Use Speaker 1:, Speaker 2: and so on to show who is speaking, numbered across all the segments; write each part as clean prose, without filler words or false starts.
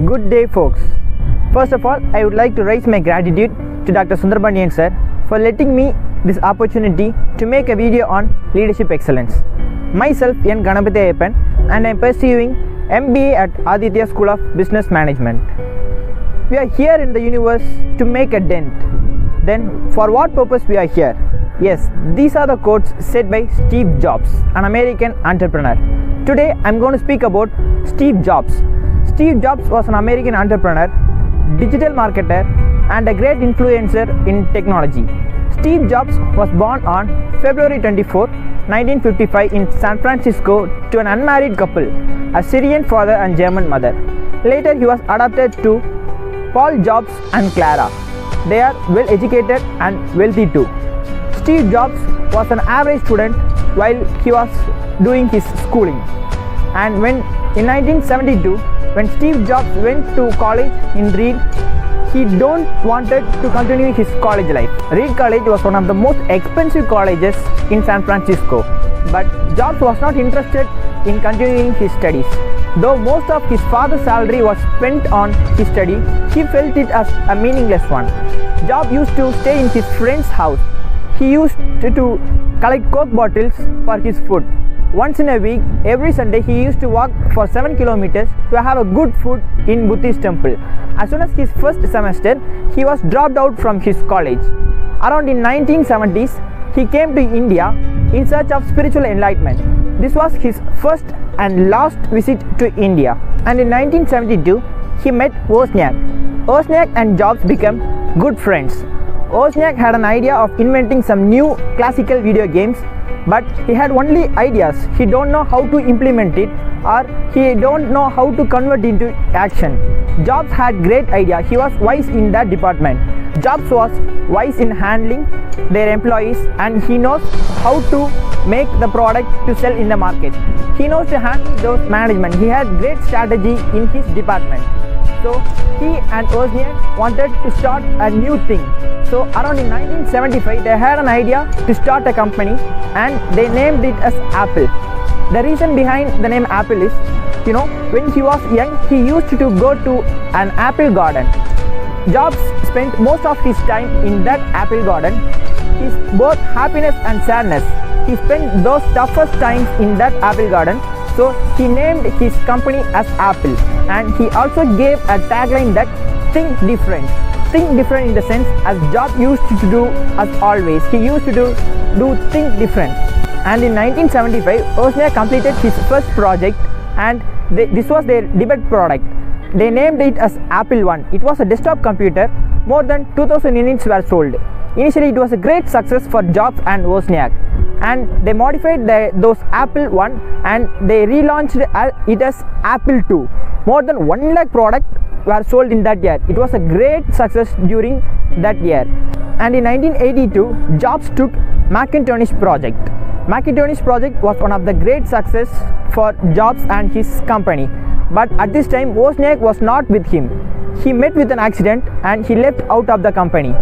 Speaker 1: Good day, folks. First of all, I would like to raise my gratitude to Dr. Sundarbanyan sir for letting me this opportunity to make a video on leadership excellence. Myself, Ganapathy Iyyappan, and I am pursuing MBA at Adithya School of Business Management. We are here in the universe to make a dent. Then, for what purpose we are here? Yes, these are the quotes said by Steve Jobs, an American entrepreneur. Today, I am going to speak about Steve Jobs. Steve Jobs was an American entrepreneur, digital marketer, and a great influencer in technology. Steve Jobs was born on February 24, 1955 in San Francisco to an unmarried couple, a Syrian father and German mother. Later, he was adopted to Paul Jobs and Clara. They are well educated and wealthy too. Steve Jobs was an average student while he was doing his schooling. And in 1972, when Steve Jobs went to college in Reed, he wanted to continue his college life. Reed College was one of the most expensive colleges in San Francisco, but Jobs was not interested in continuing his studies. Though most of his father's salary was spent on his study, he felt it as a meaningless one. Jobs used to stay in his friend's house. He used to collect Coke bottles for his food. Once in a week, every Sunday, he used to walk for 7 kilometers to have a good food in Buddhist temple. As soon as his first semester, he was dropped out from his college. Around in 1970s, he came to India in search of spiritual enlightenment. This was his first and last visit to India. And in 1972, he met Wozniak. Wozniak and Jobs became good friends. Wozniak had an idea of inventing some new classical video games, but he had only ideas. He don't know how to implement it, or he don't know how to convert into action. Jobs had great idea. He was wise in that department. Jobs was wise in handling their employees, and he knows how to make the product to sell in the market. He knows to handle those management. He had great strategy in his department. So he and Wozniak wanted to start a new thing. So around in 1975, they had an idea to start a company, and they named it as Apple. The reason behind the name Apple is, when he was young, he used to go to an apple garden. Jobs spent most of his time in that apple garden. His both happiness and sadness. He spent those toughest times in that apple garden. So he named his company as Apple, and he also gave a tagline that think different. Think different in the sense as Jobs used to do as always. He used to do think different. And in 1975, Wozniak completed his first project, and this was their debut product. They named it as Apple I. It was a desktop computer. More than 2,000 units were sold. Initially, it was a great success for Jobs and Wozniak, and they modified those Apple I and they relaunched it as Apple II. More than 1 lakh products were sold in that year. It was a great success during that year. And in 1982, Jobs took Macintosh project. Macintosh project was one of the great success for Jobs and his company. But at this time, Wozniak was not with him. He met with an accident and he left out of the company.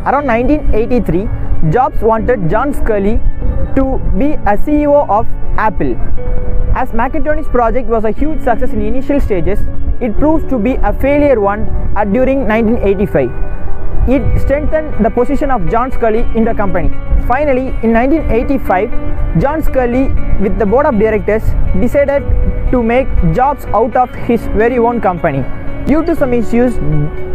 Speaker 1: Around 1983, Jobs wanted John Sculley to be a CEO of Apple. As Macintosh project was a huge success in initial stages, it proved to be a failure one during 1985. It strengthened the position of John Sculley in the company. Finally, in 1985, John Sculley with the board of directors decided to make Jobs out of his very own company. Due to some issues,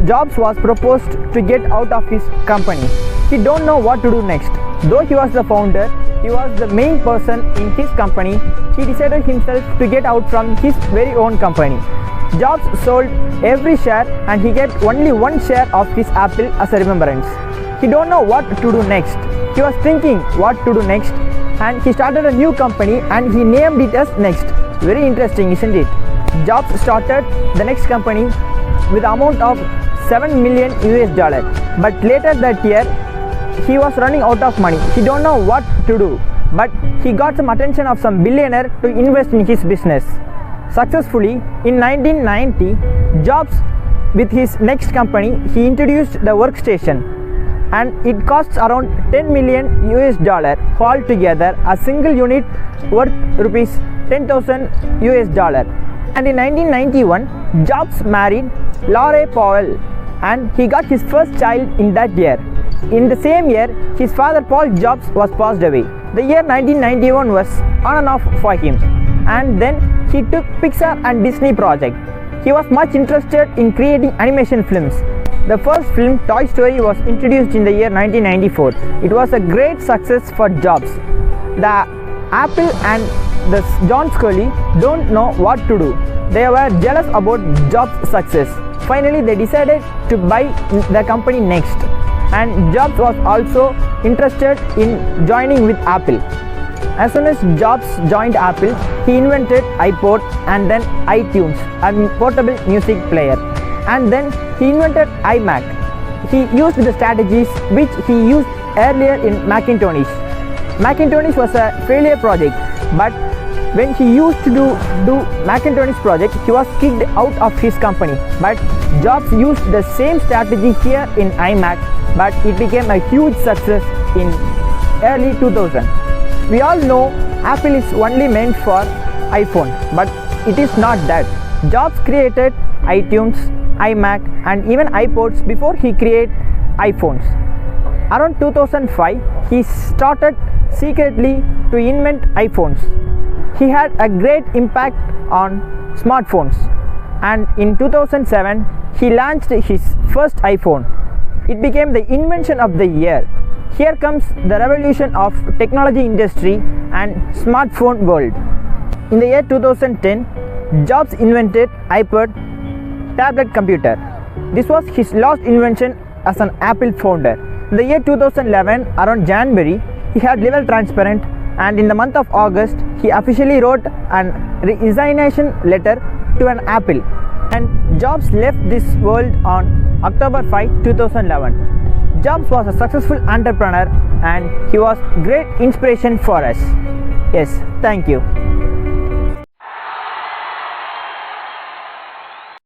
Speaker 1: Jobs was proposed to get out of his company. He don't know what to do next. Though he was the founder, he was the main person in his company. He decided himself to get out from his very own company. Jobs sold every share and he kept only 1 share of his Apple as a remembrance. He don't know what to do next. He was thinking what to do next, and he started a new company and he named it as Next. Very interesting, isn't it? Jobs started the next company with the amount of $7 million. But later that year, he was running out of money. He don't know what to do. But he got some attention of some billionaire to invest in his business. Successfully, in 1990, Jobs with his next company, he introduced the workstation, and it costs around $10 million. Altogether, a single unit worth rupees $10,000. And in 1991, Jobs married Laura Powell and he got his first child in that year. In the same year, his father Paul Jobs was passed away. The year 1991 was on and off for him, and then he took Pixar and Disney project. He was much interested in creating animation films. The first film, Toy Story, was introduced in the year 1994. It was a great success for Jobs. The Apple and the John Scully don't know what to do. They were jealous about Jobs' success. Finally, they decided to buy the company next. And Jobs was also interested in joining with Apple. As soon as Jobs joined Apple, he invented iPod and then iTunes, a portable music player. And then he invented iMac. He used the strategies which he used earlier in Macintosh. Macintosh was a failure project, but when he used to do Macintosh project, he was kicked out of his company. But Jobs used the same strategy here in iMac, but it became a huge success in early 2000. We all know Apple is only meant for iPhone, but it is not that. Jobs created iTunes, iMac and even iPods before he created iPhones. Around 2005, he started secretly to invent iPhones. He had a great impact on smartphones, and in 2007, he launched his first iPhone. It became the invention of the year. Here comes the revolution of technology industry and smartphone world. In the year 2010, Jobs invented iPod tablet computer. This was his last invention as an Apple founder. In the year 2011, around January, he had liver transplant, and in the month of August, he officially wrote an resignation letter to an Apple. And Jobs left this world on October 5, 2011. Jobs was a successful entrepreneur and he was great inspiration for us. Yes, thank you.